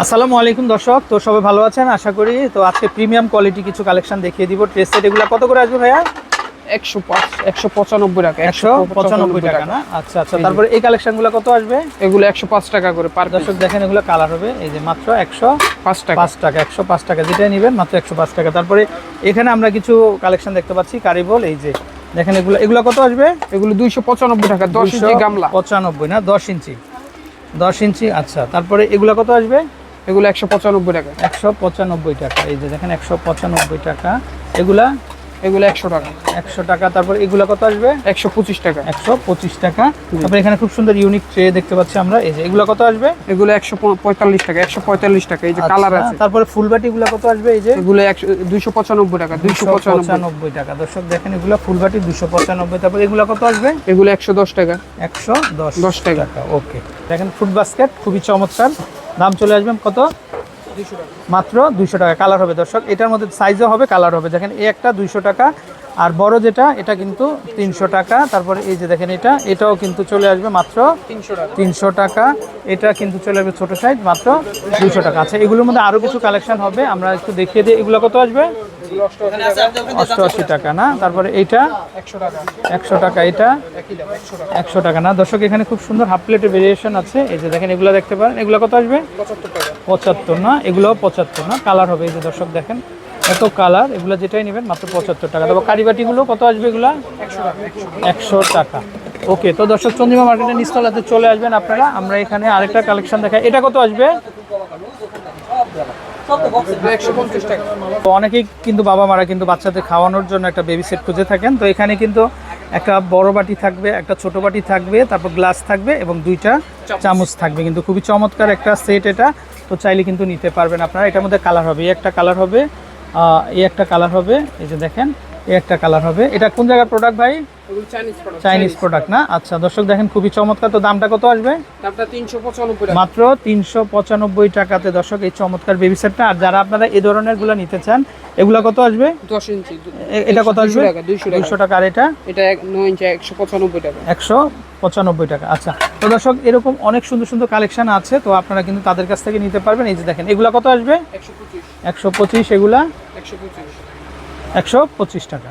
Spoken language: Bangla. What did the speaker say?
আসসালামু আলাইকুম দর্শক, তো সবাই ভালো আছেন আশা করি। তো আজকে প্রিমিয়াম কোয়ালিটি কিছু কালেকশন দেখিয়ে দিব। ট্রেস সেট এগুলো কত করে আসবে ভাইয়া? 195 টাকা। 195 টাকা না? আচ্ছা আচ্ছা। তারপরে এই কালেকশনগুলো কত আসবে? এগুলো 105 টাকা করে পার। দর্শক দেখেন এগুলো কালার হবে, এই যে মাত্র 105 টাকা। 105 টাকা যেটাই নেবেন মাত্র 105 টাকা। তারপরে এখানে আমরা কিছু কালেকশন দেখতে পাচ্ছি কারিবল, এই যে দেখেন এগুলো কত আসবে? এগুলো 295 টাকা। 10 ইঞ্চি গামলা। 95 না 10 ইঞ্চি? 10 ইঞ্চি। আচ্ছা, তারপরে এগুলো কত আসবে? এগুলো 195 টাকা। 195 টাকা। এই যে দেখেন 195 টাকা। এগুলো 100 টাকা। 100 টাকা। তারপর এগুলো কত আসবে? 125 টাকা। 125 টাকা। তারপর এখানে খুব সুন্দর ইউনিক ট্রে দেখতে পাচ্ছি আমরা, এই যে এগুলো কত আসবে? এগুলো 145 টাকা। 145 টাকা। এই যে কালার আছে। তারপরে ফুল বাটি গুলো কত আসবে? এই যে এগুলো 295 টাকা। 295 টাকা। দর্শক দেখেন এগুলো ফুল বাটি 295। তারপর এগুলো কত আসবে? এগুলো 110 টাকা। 110 টাকা। ওকে, দেখেন ফ্রুট বাস্কেট খুবই চমৎকার। দাম চলে আসবে কত? 200 টাকা। মাত্র 200 টাকা। কালার হবে দর্শক, এটার মধ্যে সাইজও হবে, কালার হবে। দেখেন এই একটা 200 টাকা, আর বড় যেটা এটা কিন্তু 300 টাকা। তারপরে এই যে দেখেন এটাও কিন্তু চলে আসবে মাত্র 300 টাকা। এটা কিন্তু চলে আসবে ছোট সাইজ মাত্র 200 টাকা। আচ্ছা, এগুলোর মধ্যে আরো কিছু কালেকশন হবে, আমরা একটু দেখিয়ে দিই। এগুলো কত আসবে? 88 টাকা না? তারপরে এইটা 100 টাকা। এটা 100 টাকা না? দর্শক এখানে খুব সুন্দর হাফ প্লেটের ভেরিয়েশন আছে, এই যে দেখেন এগুলো দেখতে পারেন। এগুলো কত আসবে? 75 না? এগুলো 75 না? কালার হবে, এই যে দর্শক দেখেন এত কালার। এগুলো যেটাই নেবেন মাত্র 75 টাকা। তারপর কারিবাটিগুলো কত আসবে? এগুলো 100 টাকা। ওকে, তো দর্শক চন্দ্রিমা মার্কেটের নিচতলাতে চলে আসবেন আপনারা। আমরা এখানে আরেকটা কালেকশন দেখাই। এটা কত আসবে? 150 টাকা। তো অনেকেই কিন্তু বাবা মারা কিন্তু বাচ্চাদের খাওয়ানোর জন্য একটা বেবি সেট খুঁজে থাকেন। তো এখানে কিন্তু একটা বড় বাটি থাকবে, একটা ছোট বাটি থাকবে, তারপর গ্লাস থাকবে এবং 2টা চামচ থাকবে। কিন্তু খুবই চমৎকার একটা সেট এটা। তো চাইলে কিন্তু নিতে পারবেন আপনারা। এটার মধ্যে কালার হবে, এই একটা কালার হবে, এই একটা কালার হবে, এই যে দেখেন এই একটা কালার হবে। এটা কোন জায়গার প্রোডাক্ট ভাই? চাইনিজ প্রোডাক্ট না? আচ্ছা দর্শক দেখেন খুবই চমৎকার। তো দামটা কত আসবে? দামটা 395 টাকা। মাত্র 395 টাকাতে দর্শক এই চমৎকার বেবি সেটটা। আর যারা আপনারা এই ধরনের গুলো নিতে চান, এগুলা কত আসবে? 10 ইঞ্চি। এটা কত আসবে? 200 টাকা। আর এটা 9 ইঞ্চি 195 টাকা। 195 টাকা। আচ্ছা, তো দর্শক এরকম অনেক সুন্দর সুন্দর কালেকশন আছে, তো আপনারা কিন্তু তাদের কাছ থেকে নিতে পারবেন। এই যে দেখেন এগুলা কত আসবে? 125। এগুলা 125 টাকা।